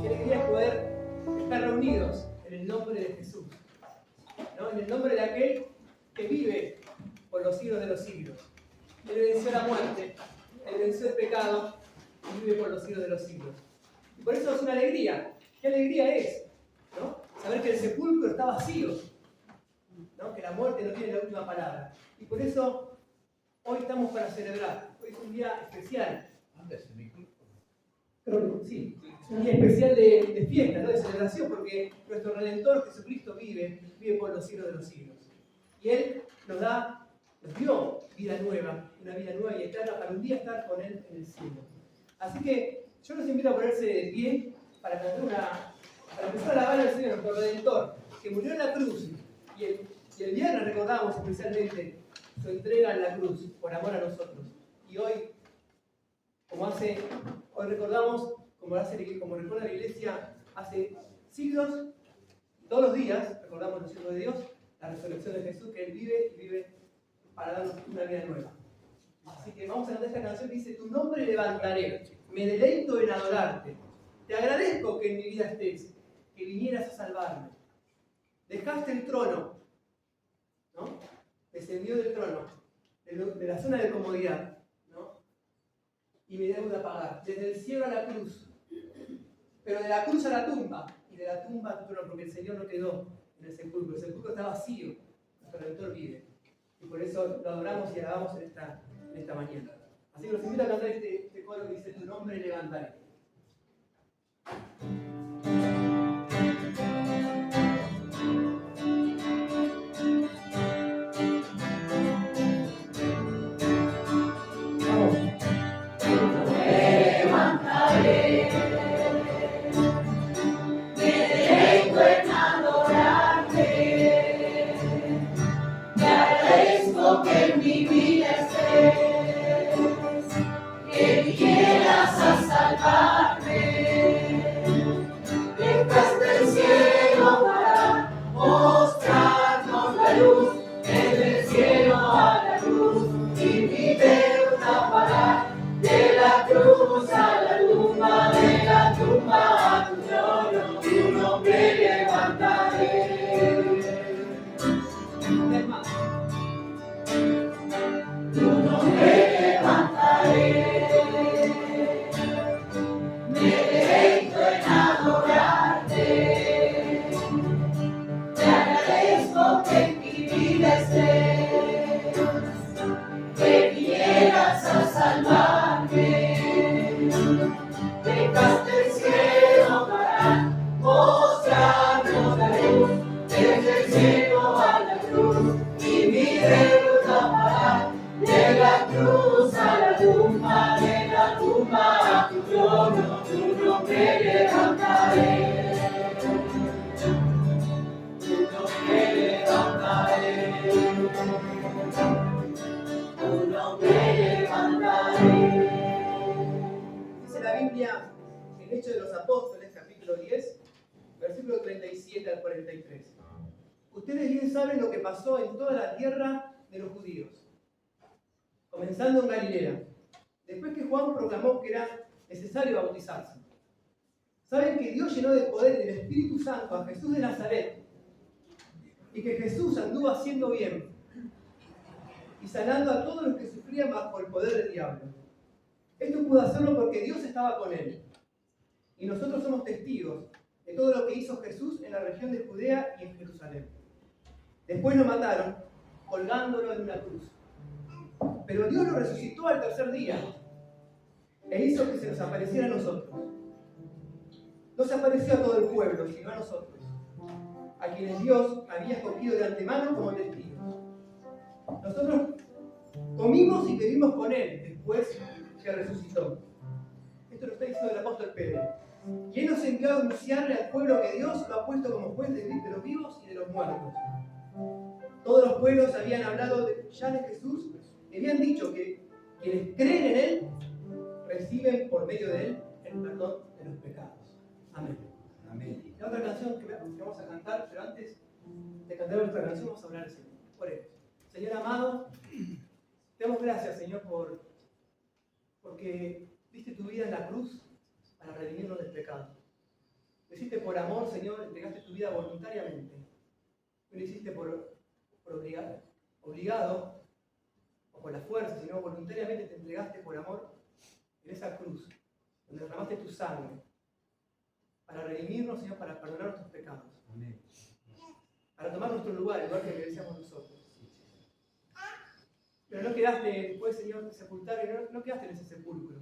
qué alegría poder estar reunidos en el nombre de Jesús, ¿no? En el nombre de aquel que vive por los siglos de los siglos. Él venció la muerte, Él venció el pecado y vive por los siglos de los siglos. Y por eso es una alegría. ¿Qué alegría es? ¿No? Saber que el sepulcro está vacío, ¿no? Que la muerte no tiene la última palabra. Y por eso hoy estamos para celebrar. Hoy es un día especial. Creo que sí, es un día especial de fiesta, ¿no? De celebración, porque nuestro Redentor Jesucristo vive por los siglos de los siglos. Y Él nos dio vida nueva, una vida nueva y eterna para un día estar con Él en el cielo. Así que yo los invito a ponerse de pie para empezar a alabar al Señor, nuestro Redentor, que murió en la cruz. Y el viernes recordamos especialmente su entrega en la cruz por amor a nosotros. Y hoy recordamos, como recuerda la Iglesia, hace siglos, todos los días, recordamos los siglos de Dios, la resurrección de Jesús, que Él vive y vive para darnos una vida nueva. Así que vamos a cantar esta canción que dice: tu nombre levantaré, me deleito en adorarte. Te agradezco que en mi vida estés, que vinieras a salvarme. Dejaste el trono, ¿no? Descendió del trono, de la zona de comodidad, ¿no? Y me deuda pagar, desde el cielo a la cruz, pero de la cruz a la tumba, y de la tumba a tu trono, porque el Señor no quedó en el sepulcro está vacío, nuestro Redentor vive. Y por eso lo adoramos y alabamos en esta mañana. Así que los invito a cantar este coro que dice: tu nombre levantaré. Dice la Biblia en Hechos de los Apóstoles, capítulo 10, versículo 37 al 43. Ustedes bien saben lo que pasó en toda la tierra de los judíos, comenzando en Galilea, después que Juan proclamó que era necesario bautizarse. Saben que Dios llenó de poder del Espíritu Santo a Jesús de Nazaret y que Jesús anduvo haciendo bien y sanando a todos los que sufrían bajo el poder del diablo. Esto pudo hacerlo porque Dios estaba con él. Y nosotros somos testigos de todo lo que hizo Jesús en la región de Judea y en Jerusalén. Después lo mataron, colgándolo en una cruz. Pero Dios lo resucitó al tercer día e hizo que se nos apareciera a nosotros. No se apareció a todo el pueblo, sino a nosotros, a quienes Dios había escogido de antemano como testigos. Nosotros comimos y bebimos con Él después que resucitó. Esto lo está diciendo el apóstol Pedro. Y Él nos envió a anunciarle al pueblo que Dios lo ha puesto como juez de los vivos y de los muertos. Todos los pueblos habían hablado ya de Jesús y habían dicho que quienes creen en Él reciben por medio de Él el perdón de los pecados. Amén. Amén. La otra canción que vamos a cantar, pero antes de cantar nuestra canción vamos a hablar al Señor. Por eso. Señor amado, te damos gracias, Señor, porque diste tu vida en la cruz para para redimirnos del pecado. Lo hiciste por amor, Señor, entregaste tu vida voluntariamente. No lo hiciste por obligado o por la fuerza, sino voluntariamente te entregaste por amor en esa cruz, donde derramaste tu sangre, para redimirnos, Señor, para perdonar nuestros pecados. Amén. Para tomar nuestro lugar, el lugar que merecíamos nosotros. Pero no quedaste después, Señor, de sepultar, y no quedaste en ese sepulcro,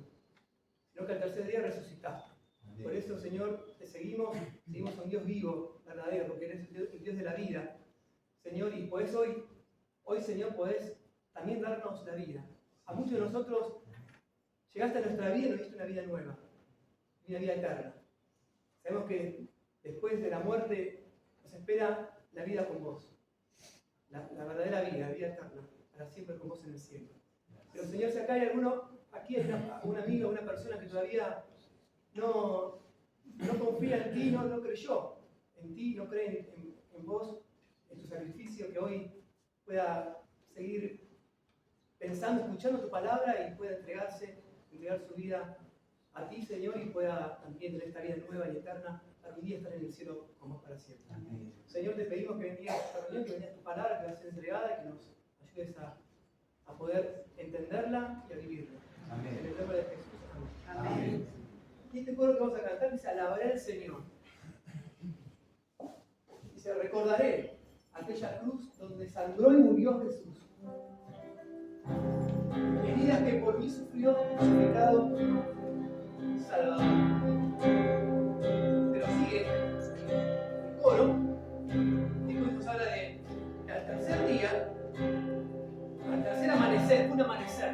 sino que al tercer día resucitaste. Amén. Por eso, Señor, te seguimos a un Dios vivo, verdadero, porque eres el Dios de la vida, Señor, y podés hoy, Señor, podés también darnos la vida. A muchos de nosotros llegaste a nuestra vida y nos diste una vida nueva, una vida eterna. Sabemos que después de la muerte nos espera la vida con vos, la verdadera vida, la vida eterna, para siempre con vos en el cielo. Pero, Señor, si acá hay aquí hay una amiga, una persona que todavía no confía en ti, no creyó en ti, no cree en vos, en tu sacrificio, que hoy pueda seguir pensando, escuchando tu palabra y pueda entregar su vida a ti, Señor, y pueda también tener esta vida nueva y eterna para un día estar en el cielo con vos para siempre. Amén. Señor, te pedimos que bendigas esta reunión, que bendigas tu palabra, que va a ser entregada y que nos ayudes a poder entenderla y a vivirla. Amén. En el nombre de Jesús. Amén. Amén. Y este coro que vamos a cantar dice: alabaré al Señor. Dice: recordaré aquella cruz donde sangró y murió Jesús. Heridas que por mí sufrió su pecado Salvador. Pero sigue el coro, y después nos habla de que al tercer día, al tercer amanecer, un amanecer,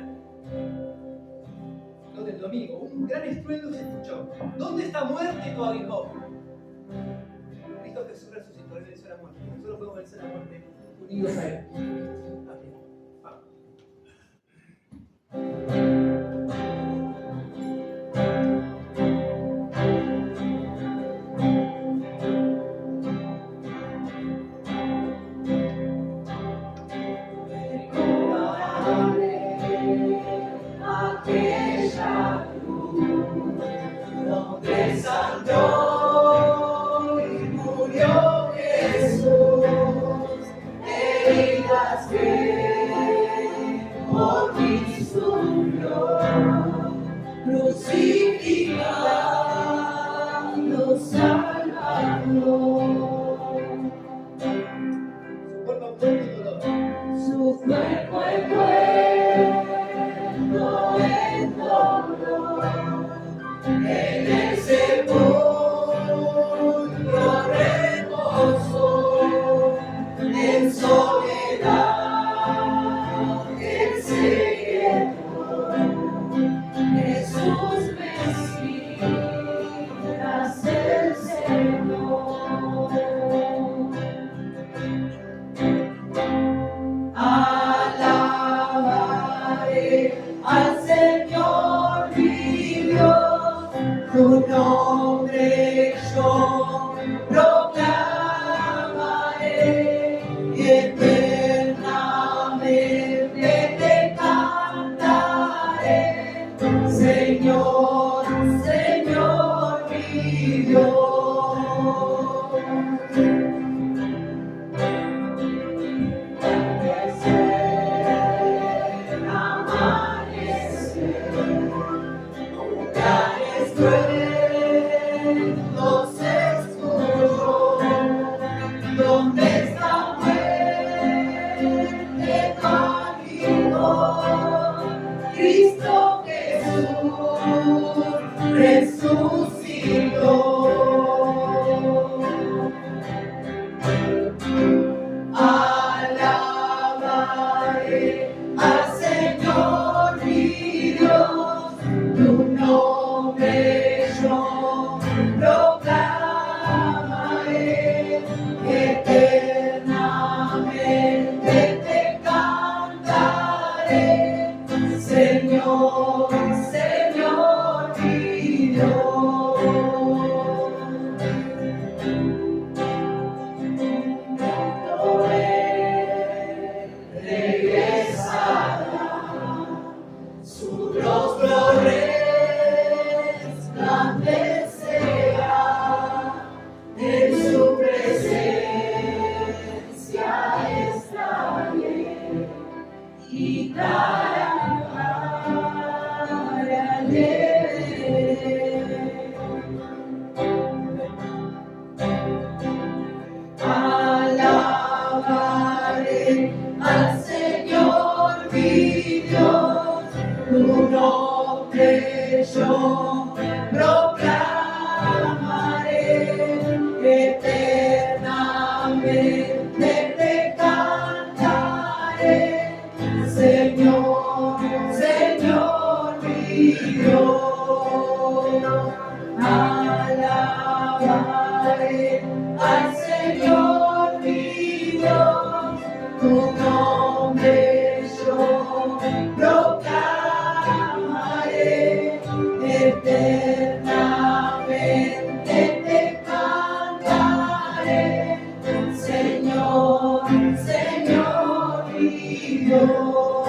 no del domingo, un gran estruendo se escuchó. ¿Dónde está muerte tu aguijón? Cristo Jesús resucitó, Él venció la muerte. Nosotros podemos vencer la muerte unidos a Él. Amén. Vamos. Aquella cruz donde sangró y murió Jesús, heridas que por mí sufrió, crucificado Salvador. Su cuerpo envuelto en dolor, en el sepulcro reposó, en soledad él se quedó. Jesús Mesías el Señor. Alabaré al Señor mi Dios, tu nombre yo proclamaré y eternamente te cantaré, Señor, Señor mi Dios. ¿Dónde está muerte tu aguijón? Cristo Jesús resucitó. al Señor mi Dios, tu nombre yo proclamaré, eternamente te cantaré, Señor, Señor mi Dios,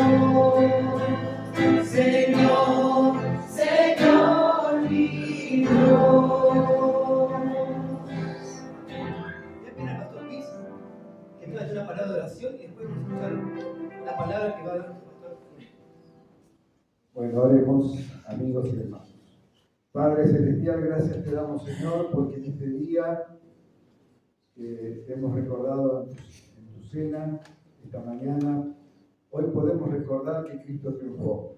Señor, Señor mi Dios. Ya viene el pastor Luis, que nos ha hecho una palabra de oración y después vamos a escuchar la palabra que va a dar nuestro pastor. Bueno, oremos, amigos y hermanos. Padre Celestial, gracias te damos, Señor, porque en este día que hemos recordado en tu cena, esta mañana, hoy podemos recordar que Cristo triunfó.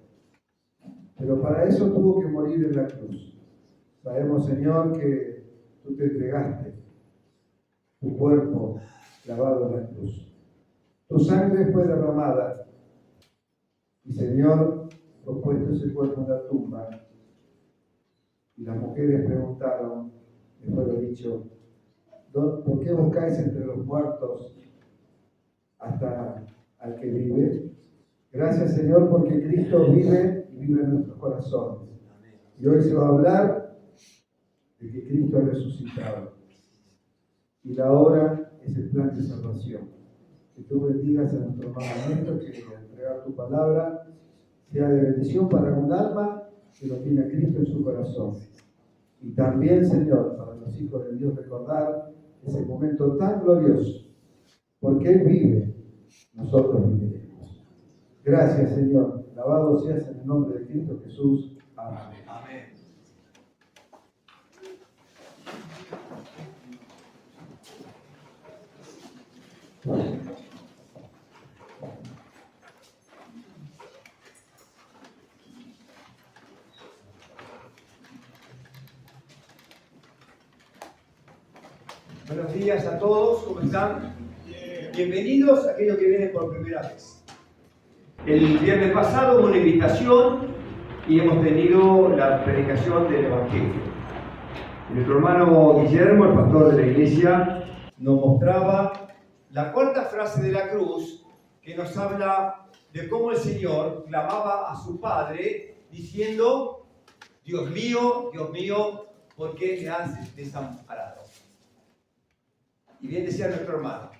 Pero para eso tuvo que morir en la cruz. Sabemos, Señor, que tú te entregaste, tu cuerpo clavado en la cruz. Tu sangre fue derramada y, Señor, fue puesto ese cuerpo en la tumba. Y las mujeres preguntaron, le fue dicho, ¿por qué buscáis entre los muertos hasta al que vive? Gracias, Señor, porque Cristo vive y vive en nuestros corazones. Y hoy se va a hablar de que Cristo ha resucitado. Y la obra es el plan de salvación. Que tú bendigas a nuestro hermano Néstor, que al entregar tu palabra sea de bendición para un alma que lo tiene a Cristo en su corazón. Y también, Señor, para los hijos de Dios recordar ese momento tan glorioso. Porque Él vive, nosotros viviremos. Gracias, Señor. Alabado seas en el nombre de Cristo Jesús. Amén. Amén. Buenos días a todos, ¿cómo están? Bienvenidos a aquellos que vienen por primera vez. El viernes pasado hubo una invitación y hemos tenido la predicación del Evangelio. Nuestro hermano Guillermo, el pastor de la iglesia, nos mostraba la cuarta frase de la cruz que nos habla de cómo el Señor clamaba a su Padre diciendo: Dios mío, ¿por qué me has desamparado? Y bien decía nuestro hermano,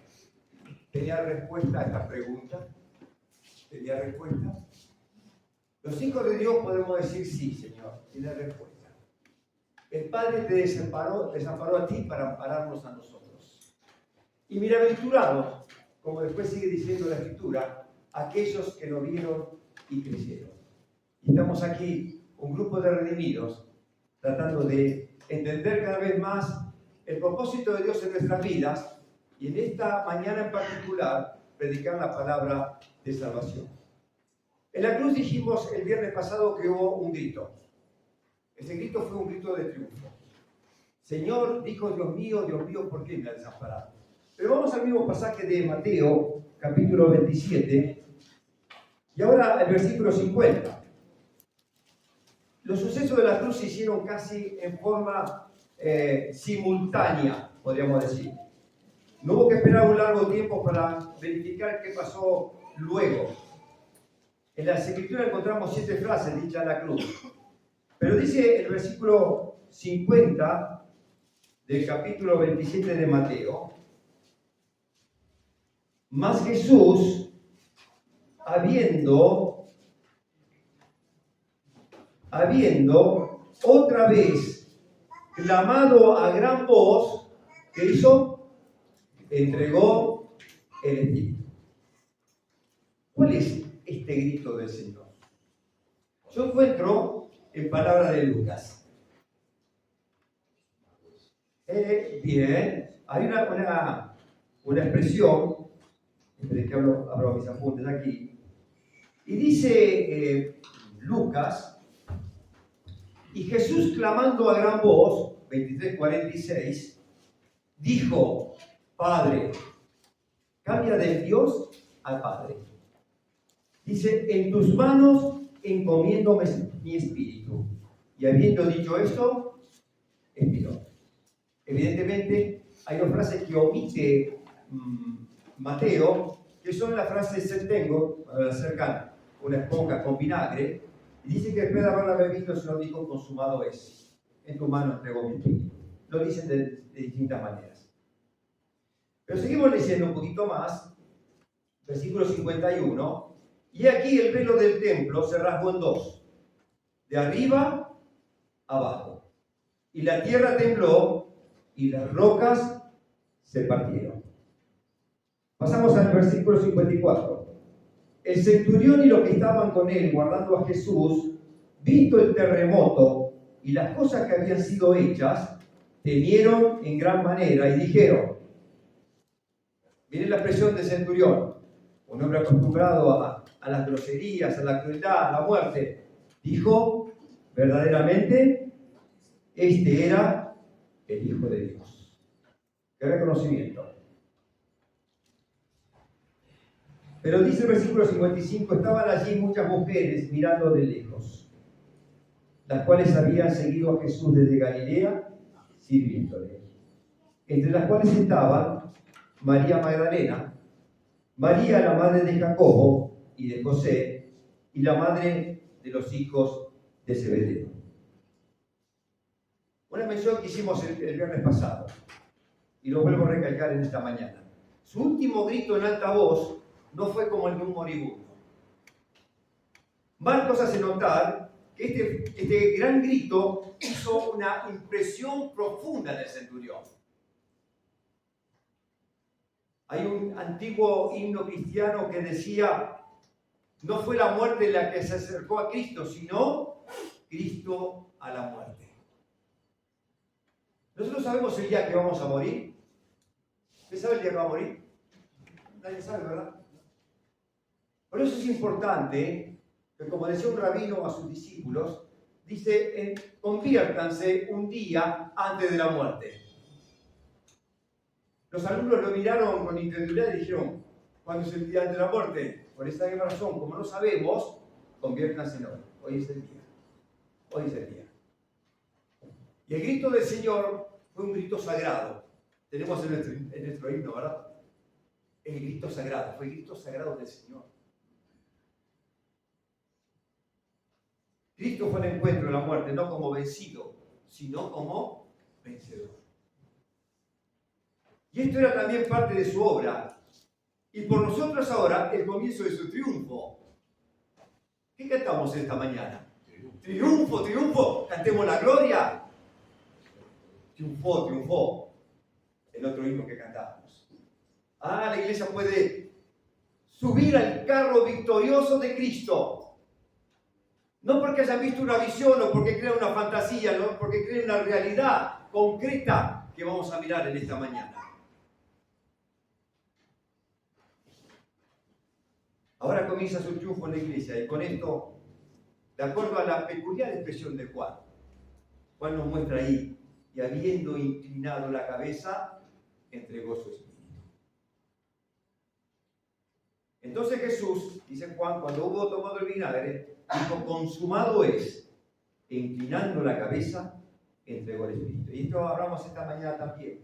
¿tenía respuesta a esta pregunta? ¿Tenía respuesta? Los hijos de Dios podemos decir sí, Señor, tiene respuesta. El Padre te desamparó a ti para ampararnos a nosotros. Y bienaventurados, como después sigue diciendo la Escritura, aquellos que lo vieron y creyeron. Y estamos aquí, un grupo de redimidos, tratando de entender cada vez más el propósito de Dios en nuestras vidas y en esta mañana en particular, predicar la palabra de salvación. En la cruz dijimos el viernes pasado que hubo un grito. Ese grito fue un grito de triunfo. Señor, dijo Dios mío, ¿por qué me has desamparado? Pero vamos al mismo pasaje de Mateo, capítulo 27, y ahora el versículo 50. Los sucesos de la cruz se hicieron casi en forma simultánea, podríamos decir. No hubo que esperar un largo tiempo para verificar qué pasó luego. En las Escrituras encontramos 7 frases dichas en la cruz. Pero dice el versículo 50 del capítulo 27 de Mateo: mas Jesús, habiendo otra vez clamado a gran voz, ¿qué hizo? Entregó el Espíritu. ¿Cuál es este grito del Señor? Yo encuentro en palabras de Lucas. Bien, hay una expresión, desde que abro mis apuntes aquí, y dice Lucas: y Jesús, clamando a gran voz, 23:46, dijo: Padre, cambia del Dios al Padre. Dice: en tus manos encomiendo mi espíritu. Y habiendo dicho esto, expiró. Evidentemente, hay dos frases que omite Mateo, que son las frases septengo, cuando le acercan una esponja con vinagre, y dice que después de haberla bebido, el Señor dijo, consumado es. En tu mano entregó mi espíritu. Lo dicen de distintas maneras. Pero seguimos leyendo un poquito más, versículo 51, y aquí el velo del templo se rasgó en dos, de arriba a abajo, y la tierra tembló y las rocas se partieron. Pasamos al versículo 54. El centurión y los que estaban con él guardando a Jesús, visto el terremoto y las cosas que habían sido hechas, temieron en gran manera y dijeron, miren la expresión del centurión, un hombre acostumbrado a las groserías, a la crueldad, a la muerte, dijo, verdaderamente, este era el Hijo de Dios. ¡Qué reconocimiento! Pero dice el versículo 55, estaban allí muchas mujeres mirando de lejos, las cuales habían seguido a Jesús desde Galilea, sirviéndole. Entre las cuales estaban María Magdalena, María la madre de Jacobo y de José, y la madre de los hijos de Zebedeo. Una mención que hicimos el viernes pasado, y lo vuelvo a recalcar en esta mañana. Su último grito en alta voz no fue como el de un moribundo. Marcos hace notar que este gran grito hizo una impresión profunda en el centurión. Hay un antiguo himno cristiano que decía, no fue la muerte la que se acercó a Cristo, sino Cristo a la muerte. Nosotros sabemos el día que vamos a morir. ¿Usted sabe el día que va a morir? Nadie sabe, ¿verdad? Por eso es importante que, como decía un rabino a sus discípulos, dice, conviértanse un día antes de la muerte. Los alumnos lo miraron con incredulidad y dijeron, ¿cuándo es el día antes de la muerte? Por esta misma razón, como no sabemos, conviértanse en hoy. Hoy es el día. Hoy es el día. Y el grito del Señor fue un grito sagrado. Tenemos en nuestro himno, ¿verdad? El grito sagrado, fue el grito sagrado del Señor. Cristo fue al encuentro de la muerte, no como vencido, sino como vencedor. Y esto era también parte de su obra. Y por nosotros ahora, el comienzo de su triunfo. ¿Qué cantamos esta mañana? Triunfo, triunfo, cantemos la gloria. Triunfó, triunfó. El otro himno que cantábamos. La iglesia puede subir al carro victorioso de Cristo. No porque hayan visto una visión o porque crean una fantasía, no, porque crean una realidad concreta que vamos a mirar en esta mañana. Ahora comienza su triunfo en la iglesia y con esto, de acuerdo a la peculiar expresión de Juan, Juan nos muestra ahí, y habiendo inclinado la cabeza, entregó su espíritu. Entonces Jesús, dice Juan, cuando hubo tomado el vinagre, dijo, consumado es, e inclinando la cabeza, entregó el espíritu. Y esto hablamos esta mañana también.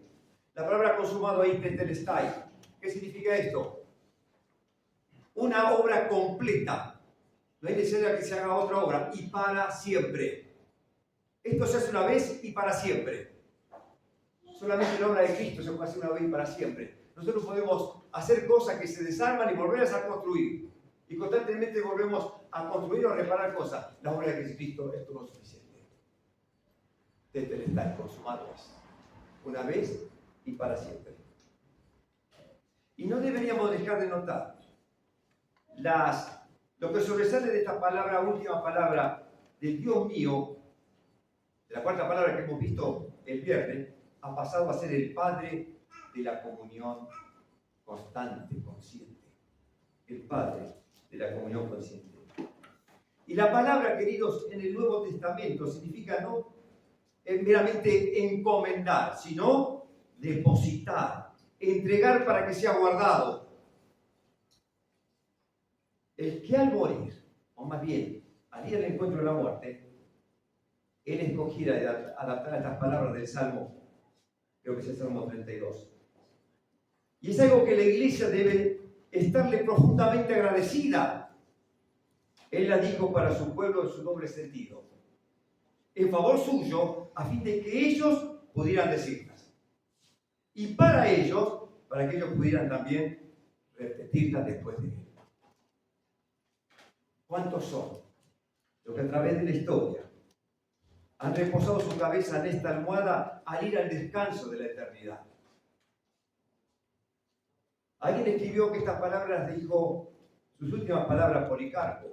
La palabra consumado ahí, tetelestai. ¿Qué significa esto? Una obra completa. No hay necesidad que se haga otra obra, y para siempre. Esto se hace una vez y para siempre. Solamente la obra de Cristo se puede hacer una vez y para siempre. Nosotros podemos hacer cosas que se desarman y volverlas a construir. Y constantemente volvemos a construir o a reparar cosas. La obra de Cristo es todo suficiente. Tetelestai, consumado es. Una vez y para siempre. Y no deberíamos dejar de notar lo que sobresale de esta palabra, última palabra del Dios mío, de la cuarta palabra que hemos visto el viernes, ha pasado a ser el Padre de la comunión constante, consciente. El Padre de la comunión consciente. Y la palabra, queridos, en el Nuevo Testamento significa no meramente encomendar, sino depositar, entregar para que sea guardado. El que al morir, o más bien, al ir al encuentro de la muerte, él escogiera adaptar estas palabras del Salmo Creo que es el Salmo 32. Y es algo que la iglesia debe estarle profundamente agradecida. Él la dijo para su pueblo en su doble sentido, en favor suyo, a fin de que ellos pudieran decirlas. Y para ellos, para que ellos pudieran también repetirlas después de él. ¿Cuántos son los que a través de la historia han reposado su cabeza en esta almohada al ir al descanso de la eternidad? Alguien escribió que estas palabras dijo, sus últimas palabras, Policarpo,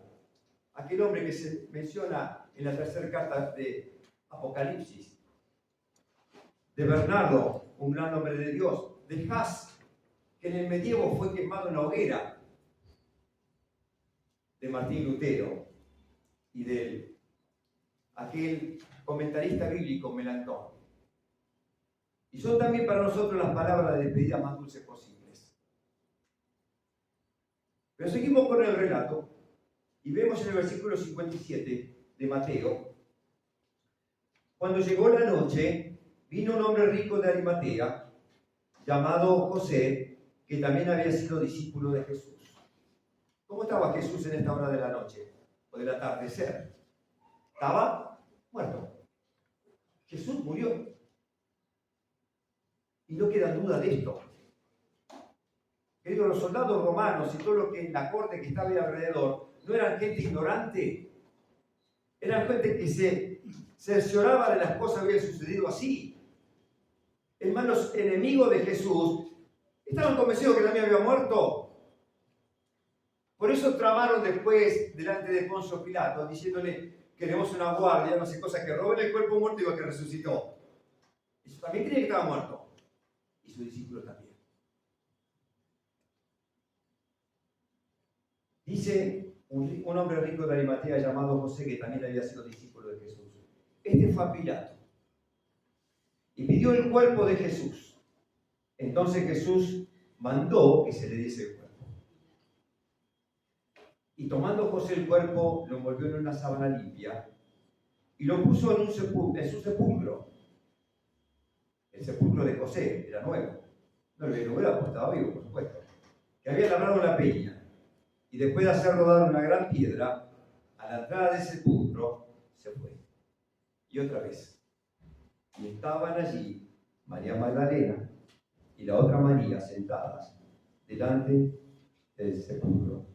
aquel hombre que se menciona en la tercera carta de Apocalipsis, de Bernardo, un gran hombre de Dios, de Jas, que en el medievo fue quemado en la hoguera, de Martín Lutero y de aquel comentarista bíblico Melanchthon. Y son también para nosotros las palabras de despedida más dulces posibles. Pero seguimos con el relato y vemos en el versículo 57 de Mateo, cuando llegó la noche, vino un hombre rico de Arimatea, llamado José, que también había sido discípulo de Jesús. ¿Cómo estaba Jesús en esta hora de la noche o del atardecer? Estaba muerto. Jesús murió. Y no queda duda de esto. Queridos, los soldados romanos y todo lo que en la corte que estaba ahí alrededor no eran gente ignorante. Eran gente que se cercioraba de las cosas que habían sucedido así. Hermanos, enemigos de Jesús, estaban convencidos que también había muerto. Por eso tramaron después delante de Poncio Pilato, diciéndole, queremos una guardia, no sé cosa, que roben el cuerpo muerto y digo que resucitó. Eso también creía que estaba muerto. Y su discípulo también. Dice un hombre rico de Arimatea llamado José, que también había sido discípulo de Jesús. Este fue a Pilato y pidió el cuerpo de Jesús. Entonces Jesús mandó que se le diese el cuerpo. Y tomando José el cuerpo, lo envolvió en una sábana limpia y lo puso en su sepulcro. El sepulcro de José era nuevo. No lo hubiera, porque estaba vivo, por supuesto. Que había labrado la peña. Y después de hacer rodar una gran piedra, a la entrada del sepulcro se fue. Y otra vez. Y estaban allí María Magdalena y la otra María sentadas delante del sepulcro.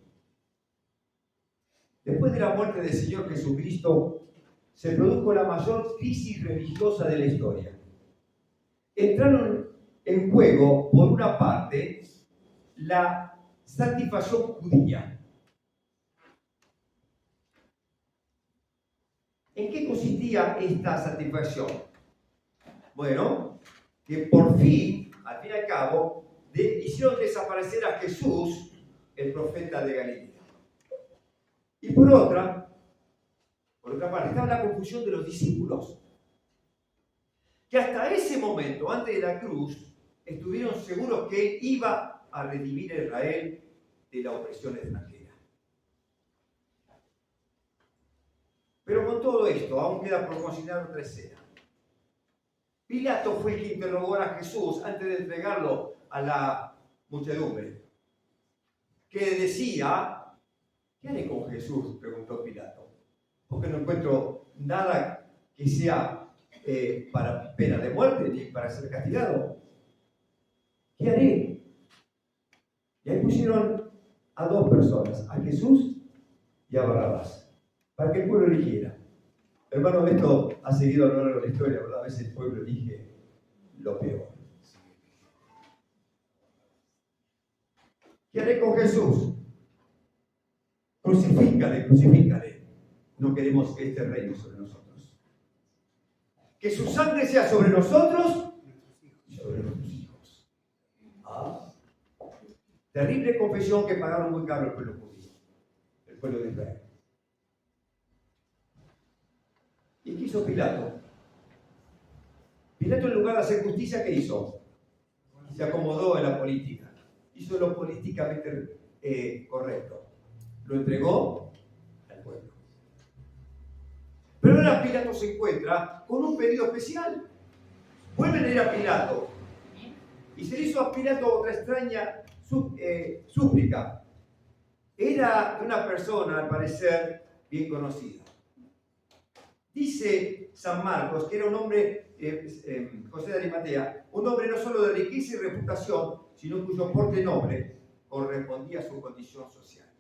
Después de la muerte del Señor Jesucristo, se produjo la mayor crisis religiosa de la historia. Entraron en juego, por una parte, la satisfacción judía. ¿En qué consistía esta satisfacción? Bueno, que por fin, al fin y al cabo, hicieron desaparecer a Jesús, el profeta de Galilea. Y por otra parte, estaba la confusión de los discípulos, que hasta ese momento, antes de la cruz, estuvieron seguros que iba a redimir a Israel de la opresión extranjera. Pero con todo esto, aún queda por consignar otra escena. Pilato fue el que interrogó a Jesús antes de entregarlo a la muchedumbre, que decía, ¿qué haré con Jesús?, preguntó Pilato, porque no encuentro nada que sea para pena de muerte ni para ser castigado. ¿Qué haré? Y ahí pusieron a dos personas, a Jesús y a Barrabás, para que el pueblo eligiera. Hermano, esto ha seguido a lo largo de la historia, ¿verdad? A veces el pueblo elige lo peor. ¿Qué haré con Jesús? Crucifícale, crucifícale. No queremos que este reine sobre nosotros. Que su sangre sea sobre nosotros y sobre nuestros hijos. Terrible confesión que pagaron muy caro el pueblo judío, el pueblo de Israel. ¿Y qué hizo Pilato? Pilato, en lugar de hacer justicia, ¿qué hizo? Se acomodó en la política. Hizo lo políticamente correcto. Lo entregó al pueblo. Pero ahora Pilato se encuentra con un pedido especial. Vuelven a ir a Pilato. Y se le hizo a Pilato otra extraña súplica. Era de una persona, al parecer, bien conocida. Dice San Marcos que era un hombre, José de Arimatea, un hombre no solo de riqueza y reputación, sino cuyo porte noble correspondía a su condición social.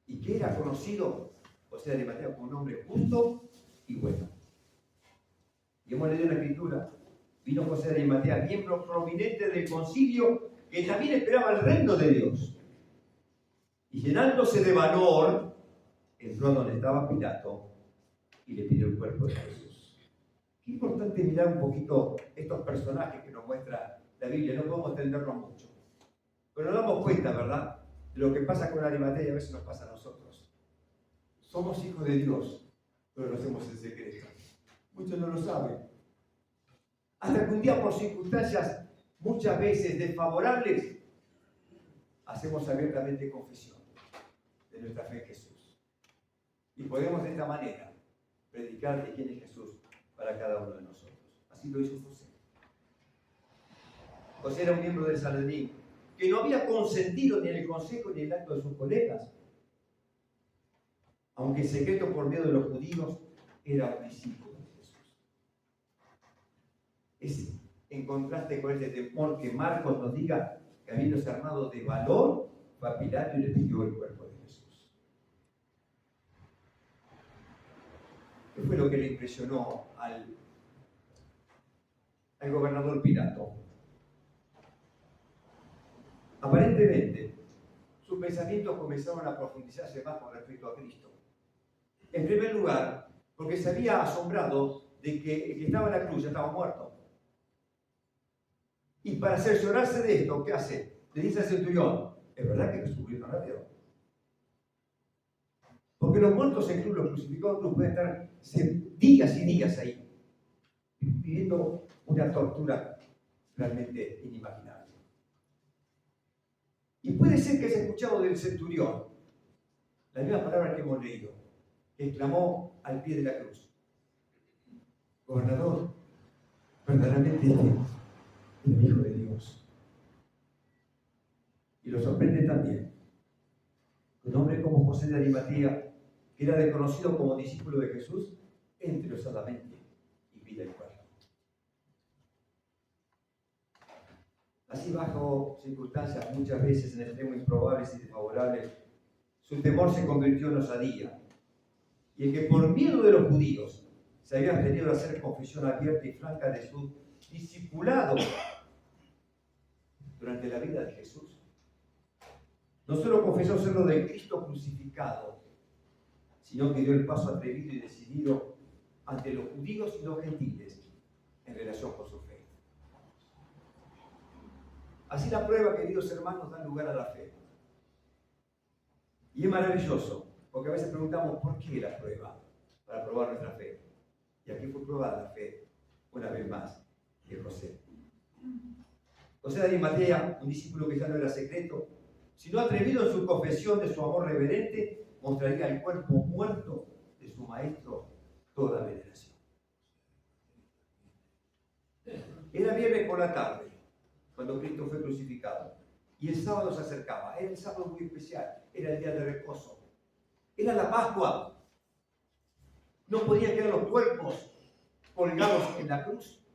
Y que era conocido, José de Arimatea, como un hombre justo y bueno. Y hemos leído en la Escritura, vino José de Arimatea, miembro prominente del concilio, que también esperaba el reino de Dios. Y llenándose de valor, entró a donde estaba Pilato y le pidió el cuerpo de Jesús. Qué importante mirar un poquito estos personajes que nos muestra la Biblia. No podemos entenderlos mucho, pero nos damos cuenta, ¿verdad?, de lo que pasa con Arimatea y a veces nos pasa a nosotros. Somos hijos de Dios, pero lo hacemos en secreto. Muchos no lo saben. Hasta que un día, por circunstancias muchas veces desfavorables, hacemos abiertamente confesión de nuestra fe en Jesús. Y podemos de esta manera predicar de quién es Jesús para cada uno de nosotros. Así lo hizo José. José era un miembro del Sanedrín que no había consentido ni en el consejo ni en el acto de sus colegas. Aunque en secreto por miedo de los judíos, era un discípulo de Jesús. Es en contraste con este temor que Marcos nos diga que habiéndose armado de valor, fue a Pilato y le pidió el cuerpo de Jesús. ¿Qué fue lo que le impresionó al gobernador Pilato? Aparentemente, sus pensamientos comenzaron a profundizarse más con respecto a Cristo. En primer lugar, porque se había asombrado de que el que estaba en la cruz ya estaba muerto. Y para cerciorarse de esto, ¿qué hace? Le dice al centurión, ¿es verdad que Jesús murió tan rápido? Porque los muertos en cruz, los crucificados en cruz, pueden estar días y días ahí, viviendo una tortura realmente inimaginable. Y puede ser que haya escuchado del centurión la misma palabra que hemos leído, que exclamó al pie de la cruz: Gobernador, verdaderamente este es el Hijo de Dios. Y lo sorprende también que un hombre como José de Arimatea, que era reconocido como discípulo de Jesús, entre osadamente y pida el cuerpo. Así, bajo circunstancias muchas veces en extremo improbables y desfavorables, su temor se convirtió en osadía. Y el que por miedo de los judíos se había abstenido a hacer confesión abierta y franca de su discipulado durante la vida de Jesús, no solo confesó serlo del Cristo crucificado, sino que dio el paso atrevido y decidido ante los judíos y los gentiles en relación con su fe. Así la prueba, queridos hermanos, da lugar a la fe. Y es maravilloso, porque a veces preguntamos ¿por qué la prueba? Para probar nuestra fe. Y aquí fue probada la fe, una vez más, de José. José de Arimatea, un discípulo que ya no era secreto, sino atrevido en su confesión de su amor reverente, mostraría el cuerpo muerto de su maestro toda veneración. Era viernes por la tarde, cuando Cristo fue crucificado, y el sábado se acercaba. Era el sábado muy especial, era el día de reposo, era la Pascua. No podían quedar los cuerpos colgados en la cruz,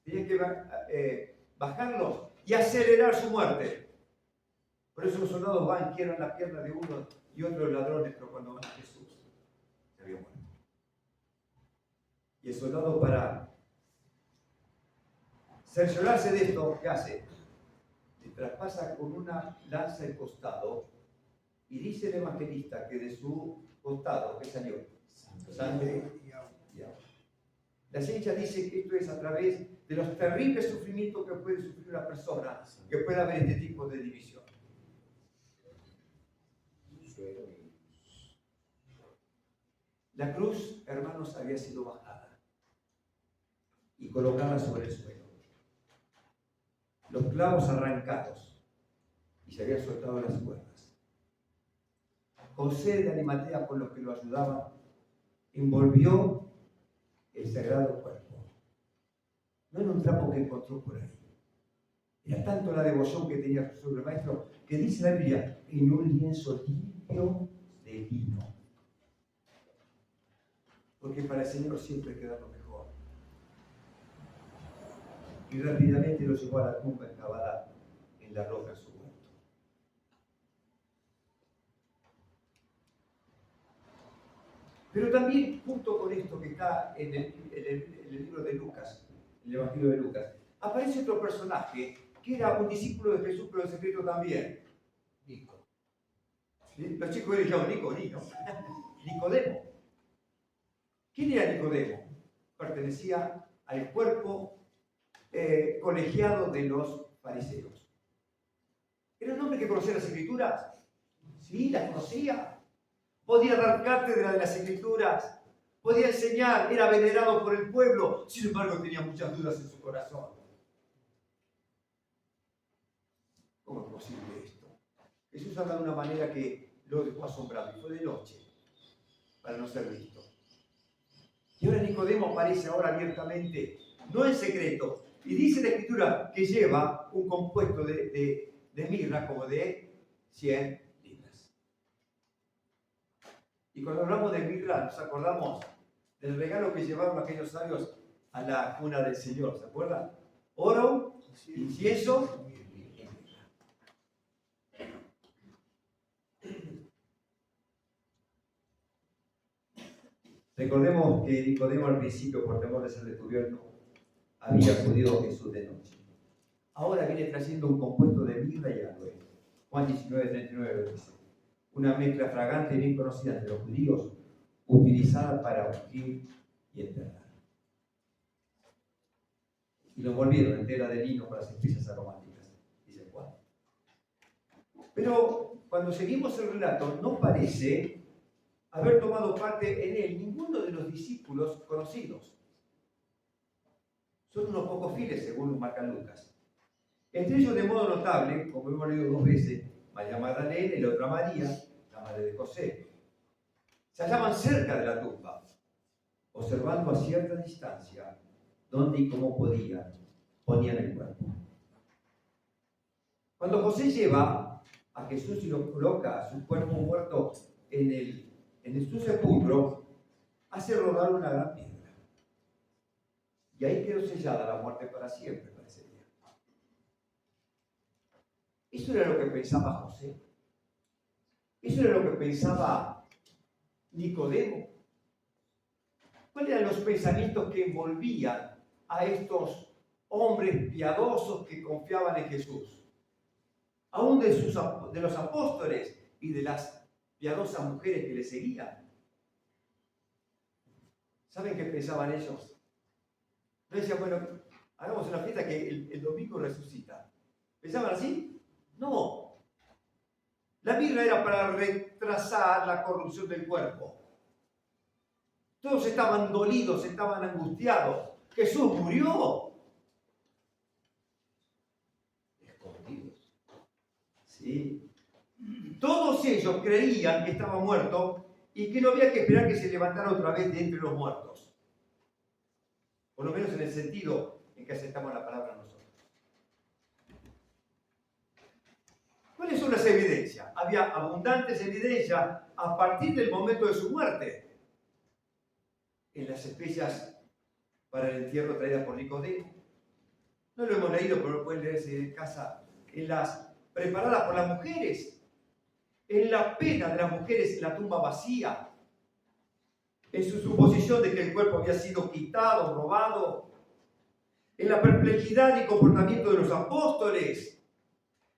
tenían que bajarlos y acelerar su muerte. Por eso los soldados van, quiebran la pierna de uno y otro de ladrones, pero cuando van a Jesús, se había muerto. Y el soldado, para cerciorarse de esto, ¿qué hace? Le traspasa con una lanza el costado y dice el evangelista que de su costado, ¿qué salió? Sangre y agua. La ciencia dice que esto es a través de los terribles sufrimientos que puede sufrir una persona, que puede haber este tipo de división. La cruz, hermanos, había sido bajada y colocada sobre el suelo. Los clavos arrancados y se habían soltado las cuerdas. José de Arimatea, con los que lo ayudaban, envolvió el sagrado cuerpo no en un trapo que encontró por ahí. Era tanto la devoción que tenía sobre el maestro que dice la Biblia, en un lienzo limpio de lino. Porque para el Señor siempre queda lo mejor. Y rápidamente lo llevó a la tumba excavada en la roca en su huerto. Pero también, junto con esto que está en el libro de Lucas, el Evangelio de Lucas, aparece otro personaje que era un discípulo de Jesús, pero en secreto también. Nico. ¿Sí? Los chicos le llaman Nicodemo. ¿Quién era Nicodemo? Pertenecía al cuerpo colegiado de los fariseos. ¿Era un hombre que conocía las Escrituras? Sí, las conocía. Podía dar cátedra de las Escrituras, podía enseñar, era venerado por el pueblo, sin embargo tenía muchas dudas en su corazón. ¿Cómo es posible esto? Jesús habla de una manera que lo dejó asombrado, y fue de noche, para no ser visto. Y ahora Nicodemo aparece ahora abiertamente, no en secreto, y dice la Escritura que lleva un compuesto de mirra como de 100 libras. Y cuando hablamos de mirra, nos acordamos del regalo que llevaron aquellos sabios a la cuna del Señor, ¿se acuerdan? Oro, incienso y mirra. Recordemos que Nicodemo al principio, por temor de ser descubierto, había acudido a Jesús de noche. Ahora viene trayendo un compuesto de mirra y aloe. Juan 19:39 dice, una mezcla fragante bien conocida entre los judíos, utilizada para ungir y enterrar. Y lo envolvieron en tela de lino con las especias aromáticas, dice Juan. Pero cuando seguimos el relato, no parece haber tomado parte en él ninguno de los discípulos conocidos. Son unos pocos fieles, según marca Lucas. Entre ellos, de modo notable, como hemos leído 2 veces, María Magdalena y la otra María, la madre de José, se hallaban cerca de la tumba, observando a cierta distancia dónde y cómo podían, ponían el cuerpo. Cuando José lleva a Jesús y lo coloca a su cuerpo muerto en su sepulcro, hace rodar una gran piedra. Y ahí quedó sellada la muerte para siempre, parecería. Eso era lo que pensaba José. Eso era lo que pensaba Nicodemo. ¿Cuáles eran los pensamientos que envolvían a estos hombres piadosos que confiaban en Jesús? Aún de los apóstoles y de las piadosas mujeres que le seguían. ¿Saben qué pensaban ellos? No decían, bueno, hagamos una fiesta que el domingo resucita. ¿Pensaban así? No. La mirra era para retrasar la corrupción del cuerpo. Todos estaban dolidos, estaban angustiados. Jesús murió. Escondidos. ¿Sí? Todos ellos creían que estaba muerto y que no había que esperar que se levantara otra vez de entre los muertos. Por lo menos en el sentido en que aceptamos la palabra nosotros. ¿Cuáles son las evidencias? Había abundantes evidencias a partir del momento de su muerte. En las especias para el entierro traídas por Nicodemo. No lo hemos leído, pero lo pueden leerse en casa. En las preparadas por las mujeres. En la pena de las mujeres en la tumba vacía. En su suposición de que el cuerpo había sido quitado, robado. En la perplejidad y comportamiento de los apóstoles.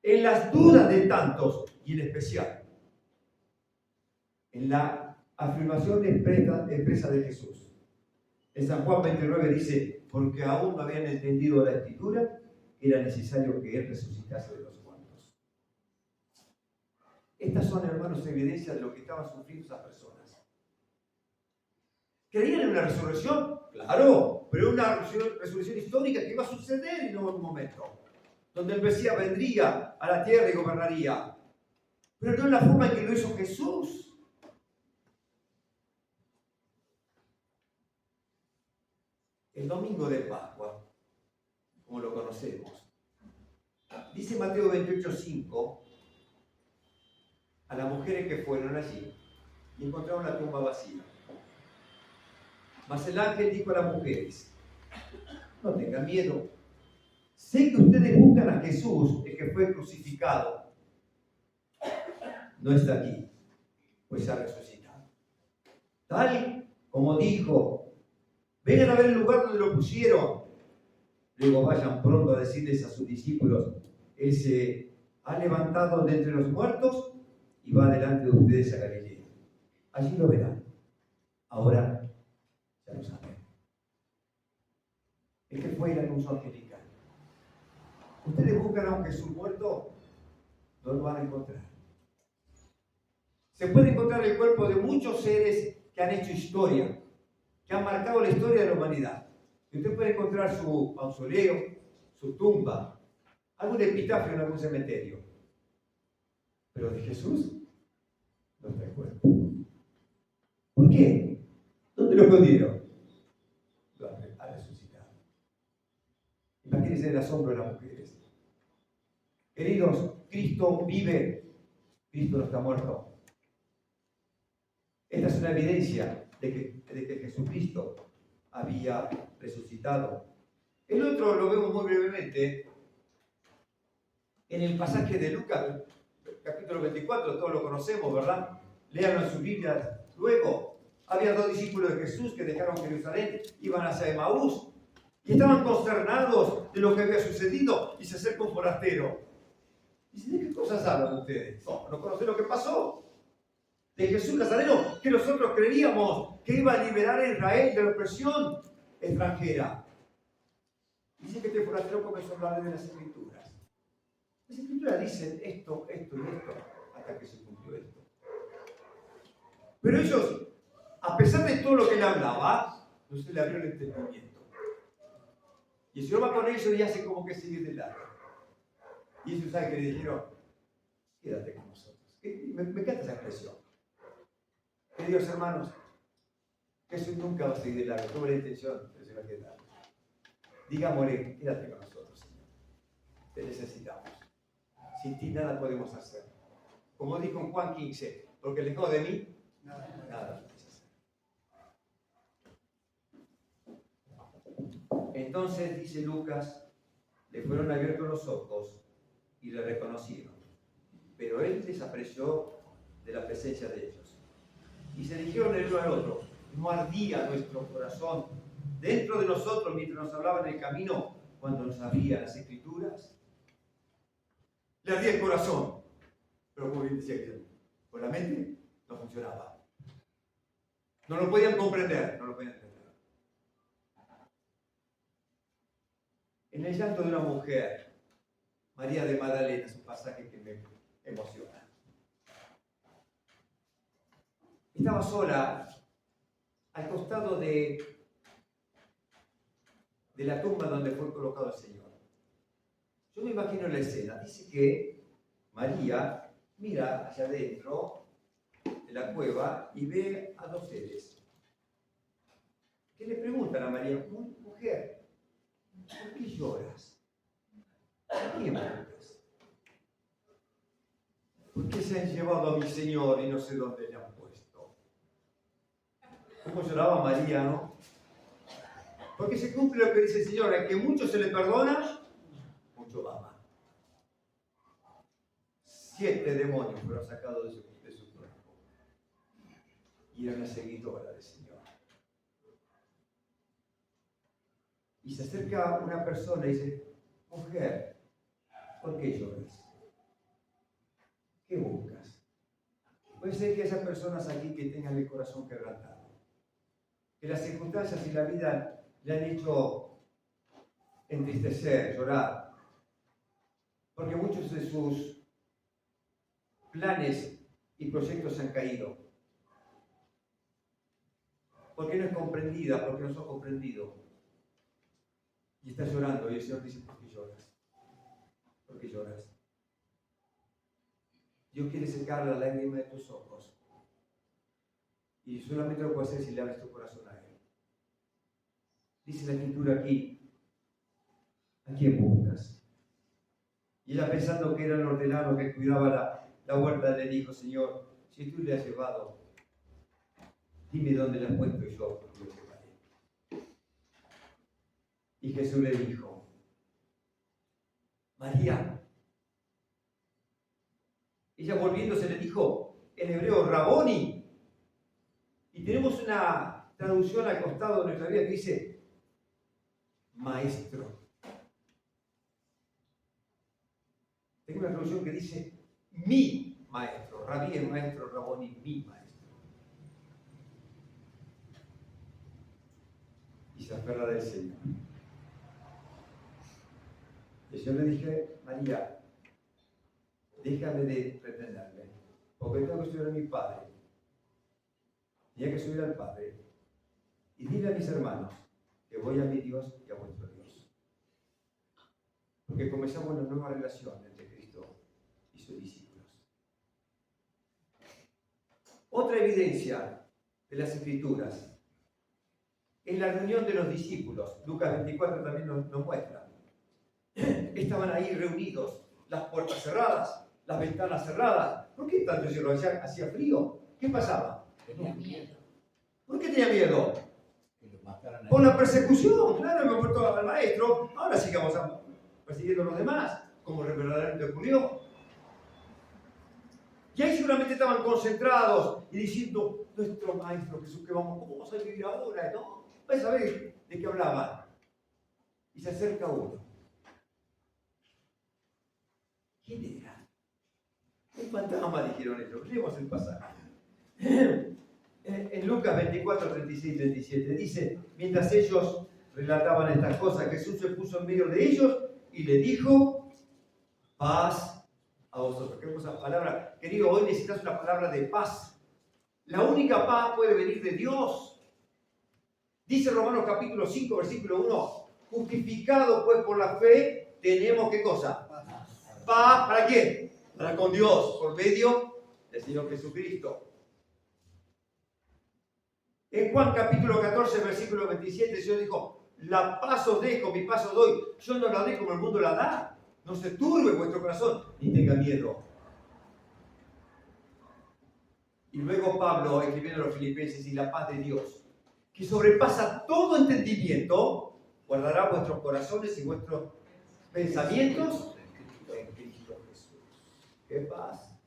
En las dudas de tantos y en especial en la afirmación expresa de Jesús. En San Juan 29 dice, porque aún no habían entendido la Escritura, era necesario que Él resucitase de los muertos. Estas son, hermanos, evidencias de lo que estaban sufriendo esas personas. ¿Creían en una resurrección? Claro, pero una resurrección histórica que iba a suceder en un momento, donde el Mesías vendría a la tierra y gobernaría. Pero no en la forma en que lo hizo Jesús. El domingo de Pascua, conocemos. Dice Mateo 28:5 a las mujeres que fueron allí y encontraron la tumba vacía. Mas el ángel dijo a las mujeres: no tengan miedo. Sé que ustedes buscan a Jesús, el que fue crucificado. No está aquí, pues ha resucitado. Tal como dijo, vengan a ver el lugar donde lo pusieron. Luego vayan pronto a decirles a sus discípulos: Él se ha levantado de entre los muertos y va delante de ustedes a Galilea. Allí lo verán. Ahora ya lo saben. El que fue el anuncio angelical. Ustedes buscan a un Jesús muerto, no lo van a encontrar. Se puede encontrar el cuerpo de muchos seres que han hecho historia, que han marcado la historia de la humanidad. Y usted puede encontrar su mausoleo, su tumba, algún epitafio en algún cementerio. Pero de Jesús no está el cuerpo. ¿Por qué? ¿Dónde lo escondieron? Lo ha resucitado. Imagínense el asombro de las mujeres. Queridos, Cristo vive, Cristo no está muerto. Esta es una evidencia de que Jesucristo había resucitado. El otro lo vemos muy brevemente en el pasaje de Lucas, capítulo 24, todos lo conocemos, ¿verdad? Léanlo en sus Biblias. Luego, había 2 discípulos de Jesús que dejaron Jerusalén, iban hacia Emaús y estaban consternados de lo que había sucedido y se acerca un forastero. Dice: ¿de qué cosas hablan ustedes? No conocen lo que pasó. De Jesús Nazareno, que nosotros creíamos que iba a liberar a Israel de la opresión extranjera. Dice que este forastero comenzó a hablar de las Escrituras. Las Escrituras dicen esto, esto y esto, hasta que se cumplió esto. Pero ellos, a pesar de todo lo que él hablaba, no se le abrió el entendimiento. Y el Señor va con ellos y hace como que sigue de lado. Y ellos saben que le dijeron: quédate con nosotros. Me encanta esa expresión. Queridos hermanos, Jesús nunca va a seguir de largo. Tuve la intención, pero se va a quedar. Digámosle: quédate con nosotros, Señor. Te necesitamos. Sin ti nada podemos hacer. Como dijo en Juan 15, porque lejos de mí, nada puedes hacer. Entonces, dice Lucas, le fueron abiertos los ojos y le reconocieron. Pero él desapareció de la presencia de ellos. Y se dijeron el uno al otro: ¿no ardía nuestro corazón dentro de nosotros mientras nos hablaba en el camino cuando nos abría las Escrituras? Le ardía el corazón, pero como bien decía que con la mente no funcionaba. No lo podían comprender, no lo podían entender. En el llanto de una mujer, María de Magdalena, es un pasaje que me emociona. Estaba sola al costado de la tumba donde fue colocado el Señor. Yo me imagino la escena. Dice que María mira hacia adentro de la cueva y ve a 2 seres que le preguntan a María: mujer, ¿por qué lloras? ¿A quién buscas? ¿Por qué se han llevado a mi Señor y no sé dónde le han puesto? ¿Cómo lloraba María, no? Porque se cumple lo que dice el Señor: a que mucho se le perdona, mucho ama. 7 demonios fueron sacados de su cuerpo y era una seguidora del Señor. Y se acerca una persona y dice: mujer, ¿por qué lloras? ¿Qué buscas? Puede ser que esas personas aquí que tengan el corazón quebrantado, que las circunstancias y la vida le han hecho entristecer, llorar, porque muchos de sus planes y proyectos se han caído, porque no es comprendida, porque no son comprendidos, y está llorando, y el Señor dice: ¿por qué lloras? ¿Por qué lloras? Dios quiere secar la lágrima de tus ojos, y solamente lo puede hacer si le abres tu corazón a Él. Dice la Escritura aquí: ¿A quién buscas? Y ella, pensando que era el hortelano que cuidaba la huerta, le dijo: Señor, si tú le has llevado, dime dónde le has puesto y yo lo llevaré. Y Jesús le dijo: María. Ella, volviéndose, le dijo en hebreo: Raboni. Y tenemos una traducción al costado de nuestra Biblia que dice: maestro. Tengo una traducción que dice: mi maestro. Rabí es maestro, Raboni, mi maestro. Y se aferra del Señor. Y yo le dije: María, déjame de pretenderme, porque tengo que subir a mi Padre. Tenía que subir al Padre y dile a mis hermanos que voy a mi Dios y a vuestro Dios. Porque comenzamos una nueva relación entre Cristo y sus discípulos. Otra evidencia de las Escrituras es la reunión de los discípulos. Lucas 24 también nos muestra. Estaban ahí reunidos, las puertas cerradas, las ventanas cerradas. ¿Por qué tanto encierro? ¿Hacía frío? ¿Qué pasaba? Tenía miedo. ¿Por qué tenía miedo? Que lo mataran a Por la persecución. Claro, me muerto al maestro. Ahora sí que vamos a persiguiendo a los demás, como verdaderamente ocurrió. Y ahí seguramente estaban concentrados y diciendo: nuestro maestro Jesús, ¿qué vamos? ¿Cómo vamos a vivir ahora? ¿No? ¿Vais a ver de qué hablaban? Y se acerca uno. ¿Quién era? Un fantasma, dijeron ellos. Leemos el pasaje. En Lucas 24, 36, 37 dice: mientras ellos relataban estas cosas, Jesús se puso en medio de ellos y le dijo: paz a vosotros. ¿Qué cosa? Palabra, querido, hoy necesitas una palabra de paz. La única paz puede venir de Dios. Dice Romanos capítulo 5, versículo 1: justificado pues por la fe, tenemos ¿qué cosa? Paz. ¿Para quién? Para con Dios, por medio del Señor Jesucristo. En Juan capítulo 14, versículo 27, el Señor dijo: la paz os dejo, mi paz os doy. Yo no la doy como el mundo la da. No se turbe vuestro corazón, ni tenga miedo. Y luego Pablo, escribiendo a los filipenses: y la paz de Dios, que sobrepasa todo entendimiento, guardará vuestros corazones y vuestros pensamientos en Cristo Jesús. ¡Qué paz!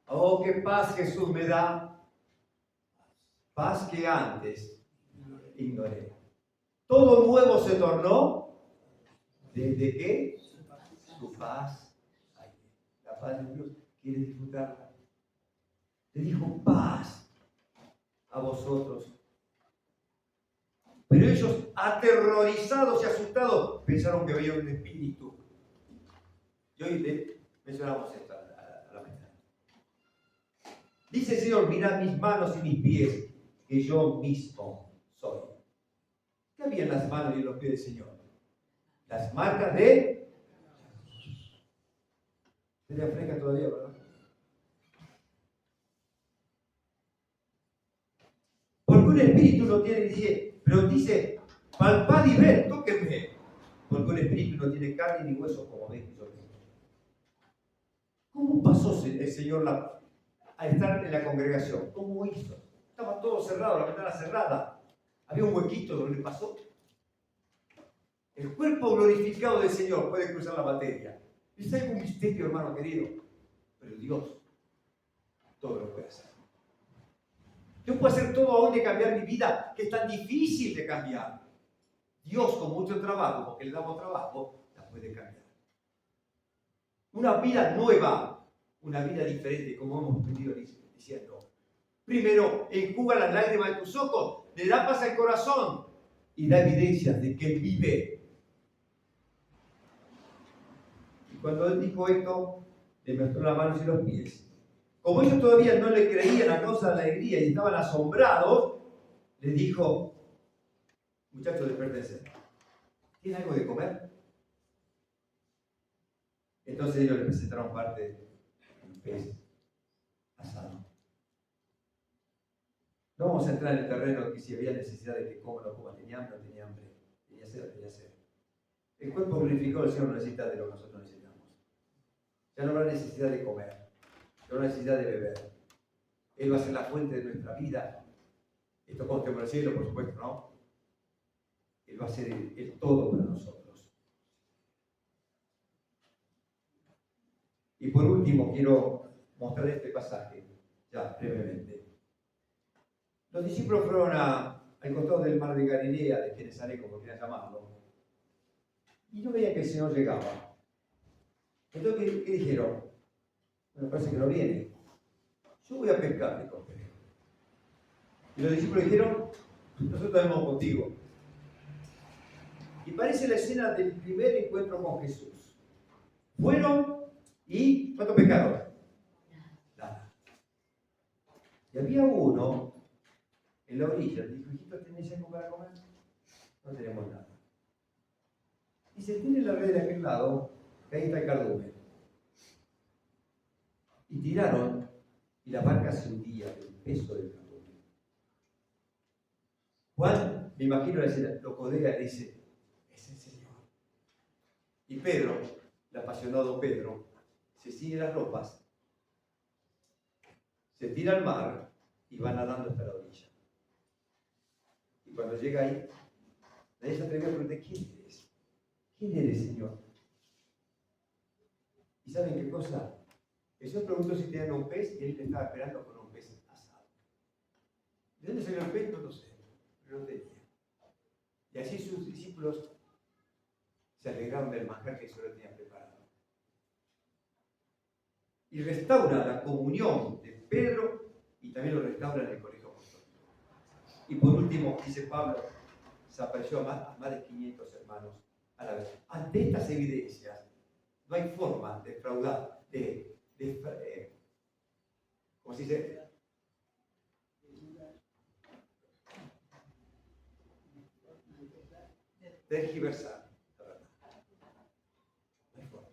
¡Oh, qué paz Jesús me da! Paz que antes ignoré. Todo nuevo se tornó desde que su paz, la paz de Dios, quiere disfrutarla. Le dijo: paz a vosotros. Pero ellos, aterrorizados y asustados, pensaron que veían un espíritu. Y hoy mencionamos esto a la mañana. Dice el Señor: mirad mis manos y mis pies, que yo mismo soy. ¿Qué había en las manos y en los pies del Señor? Las marcas de... Sería fresca todavía, ¿verdad? Porque un espíritu no tiene, dice, palpad y ved, tóquenme. Porque un espíritu no tiene carne ni huesos como veis yo. ¿Cómo pasó el Señor a estar en la congregación? ¿Cómo hizo? Estaba todo cerrado, la ventana cerrada. Había un huequito donde pasó. El cuerpo glorificado del Señor puede cruzar la materia. Es algo un misterio, hermano querido. Pero Dios todo lo puede hacer. Yo puedo hacer todo aún de cambiar mi vida, que es tan difícil de cambiar. Dios, con mucho trabajo, porque le damos trabajo, la puede cambiar. Una vida nueva, una vida diferente, como hemos venido diciendo. Primero, enjuga las lágrimas de tus ojos, le da paz al corazón y da evidencias de que Él vive. Y cuando Él dijo esto, le mostró las manos y los pies. Como ellos todavía no le creían a causa de la alegría y estaban asombrados, les dijo: muchachos, despértense. ¿Tienen algo de comer? Entonces ellos le presentaron parte del pez asado. No vamos a entrar en el terreno que si había necesidad de que coma o no coma, tenía hambre o tenía hambre, tenía sed o tenía sed. El cuerpo glorificado del Señor no necesita de lo que nosotros necesitamos. Ya no habrá necesidad de comer, ya no habrá necesidad de beber. Él va a ser la fuente de nuestra vida. Esto cuando estemos en el cielo, por supuesto, ¿no? Él va a ser el todo para nosotros. Y por último, quiero mostrar este pasaje, ya brevemente. Los discípulos fueron al costado del mar de Galilea, de Genesaret, como quieran llamarlo, y no veían que el Señor llegaba. Entonces, ¿qué dijeron? Bueno, parece que no viene. Yo voy a pescar, dijo Pedro. Y los discípulos dijeron, nosotros vamos contigo. Y parece la escena del primer encuentro con Jesús. Fueron y ¿cuánto pescaron? Nada. Y había uno en la orilla, dijo, hijito, ¿tenés algo para comer? No tenemos nada. Dice, tiene la red de aquel lado, que ahí está el cardumen. Y tiraron, y la barca se hundía del peso del cardumen. Juan, me imagino la escena, lo codea y dice, es el Señor. Y Pedro, el apasionado Pedro, se ciñe las ropas, se tira al mar y va nadando hasta la orilla. Y cuando llega ahí, nadie se atreve a preguntar, ¿quién eres? ¿Quién eres, Señor? ¿Y saben qué cosa? El Señor preguntó si tenían un pez y él le estaba esperando con un pez asado. ¿De dónde salió el pez? No lo sé, pero lo tenía. Y así sus discípulos se alegraron del manjar que el Señor tenía preparado. Y restaura la comunión de Pedro y también lo restaura en el colegio apostólico. Y por último, dice Pablo, se apareció a más de 500 hermanos a la vez. Ante estas evidencias, no hay forma de defraudar, ¿cómo se dice? Tergiversar la verdad. No hay forma.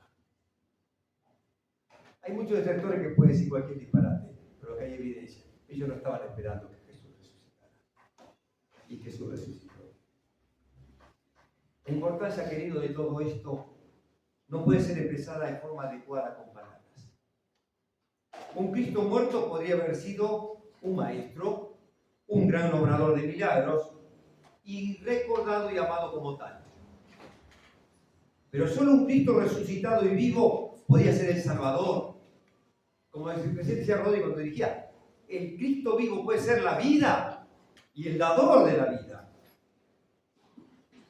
Hay muchos detractores que pueden decir cualquier disparate, pero acá hay evidencia. Ellos no estaban esperando que Jesús resucitara. Y Jesús resucitó. La importancia, querido, de todo esto no puede ser expresada de forma adecuada con palabras. Un Cristo muerto podría haber sido un maestro, un gran obrador de milagros y recordado y amado como tal. Pero solo un Cristo resucitado y vivo podía ser el Salvador. Como el presidente decía Rodri cuando dirigía, el Cristo vivo puede ser la vida y el dador de la vida.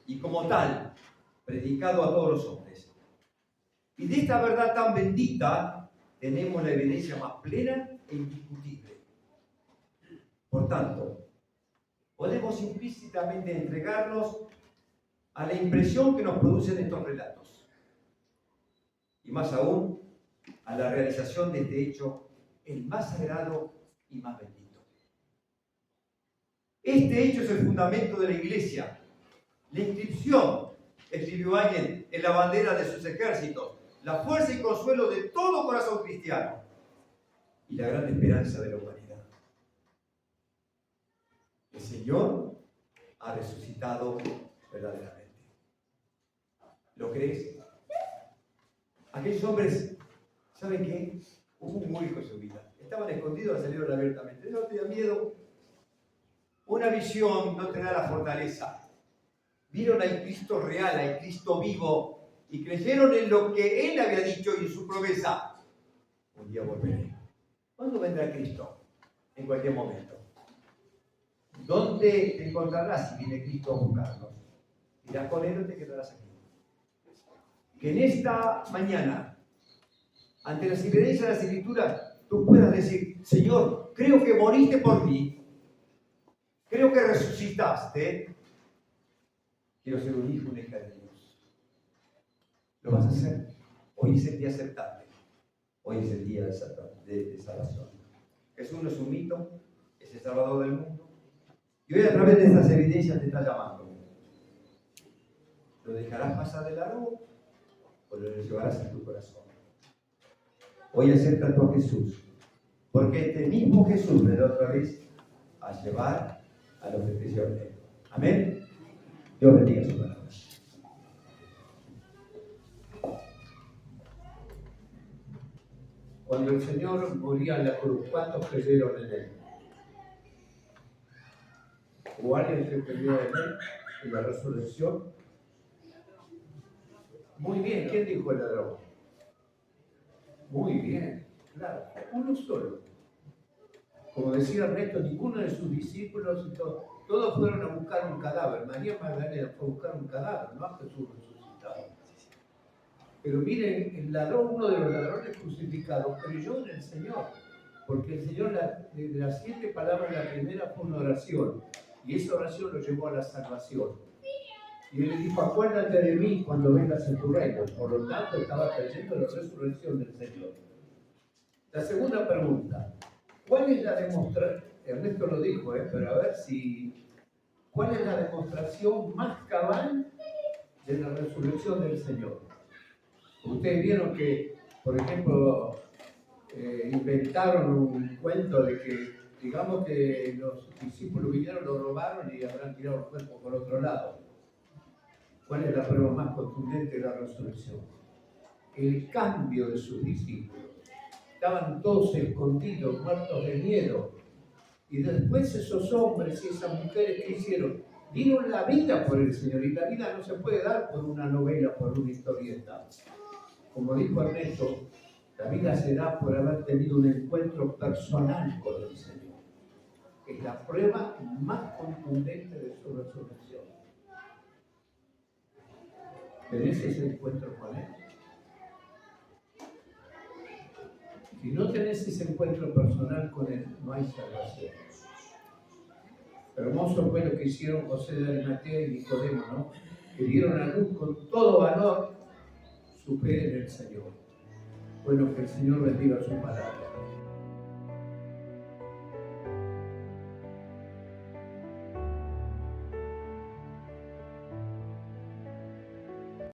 Y como tal, predicado a todos los hombres. Y de esta verdad tan bendita tenemos la evidencia más plena e indiscutible. Por tanto, podemos implícitamente entregarnos a la impresión que nos producen estos relatos. Y más aún, a la realización de este hecho, el más sagrado y más bendito. Este hecho es el fundamento de la Iglesia. La inscripción, escribió alguien, en la bandera de sus ejércitos, la fuerza y consuelo de todo corazón cristiano y la gran esperanza de la humanidad. El Señor ha resucitado verdaderamente. ¿Lo crees? Aquellos hombres, ¿saben qué? Hubo un único en su vida. Estaban escondidos, salieron abiertamente. No tenía miedo. Una visión no te da la fortaleza. Vieron al Cristo real, al Cristo vivo, y creyeron en lo que Él había dicho y en su promesa. Un día volveré. ¿Cuándo vendrá Cristo? En cualquier momento. ¿Dónde te encontrarás si viene Cristo a buscarnos? ¿Irás con Él o te quedarás aquí? Que en esta mañana, ante las evidencias de las Escrituras, tú puedas decir, Señor, creo que moriste por mí, creo que resucitaste, quiero ser un hijo, una hija de Dios. ¿Lo vas a hacer? Hoy es el día aceptable, hoy es el día de salvación. Jesús no es un mito, es el Salvador del mundo. Y hoy a través de estas evidencias te está llamando. ¿Lo dejarás pasar de largo o lo llevarás en tu corazón? Hoy acepta tú a Jesús, porque este mismo Jesús vendrá otra vez a llevar a los que creyeron en Él. Amén. Dios bendiga su palabra. Cuando el Señor moría en la cruz, ¿cuántos creyeron en Él? ¿O alguien se creyó en Él, en la resurrección? Muy bien, ¿quién dijo el ladrón? Muy bien, claro, uno solo. Como decía Ernesto, ninguno de sus discípulos, todos fueron a buscar un cadáver. María Magdalena fue a buscar un cadáver, no a Jesús resucitado. Pero miren, el ladrón, uno de los ladrones crucificados, creyó en el Señor. Porque el Señor, de las 7 palabras, la primera fue una oración. Y esa oración lo llevó a la salvación. Y él le dijo, acuérdate de mí cuando vengas en tu reino. Por lo tanto, estaba creyendo en la resurrección del Señor. La segunda pregunta. ¿Cuál es la demostración? Ernesto lo dijo, pero a ver si... ¿Cuál es la demostración más cabal de la resurrección del Señor? Ustedes vieron que, por ejemplo, inventaron un cuento de que, digamos que los discípulos vinieron, lo robaron y habrán tirado el cuerpo por otro lado. ¿Cuál es la prueba más contundente de la resurrección? El cambio de sus discípulos. Estaban todos escondidos, muertos de miedo. Y después esos hombres y esas mujeres que hicieron, dieron la vida por el Señor. Y la vida no se puede dar por una novela, por una historieta. Como dijo Ernesto, la vida se da por haber tenido un encuentro personal con el Señor. Es la prueba más contundente de su resurrección. ¿Tenés ese encuentro con Él? Si no tenés ese encuentro personal con Él, no hay salvación. Hermoso fue lo que hicieron José de Arimatea y Nicodemo, ¿no? Que dieron a luz con todo valor su fe en el Señor. Bueno, que el Señor bendiga su palabra.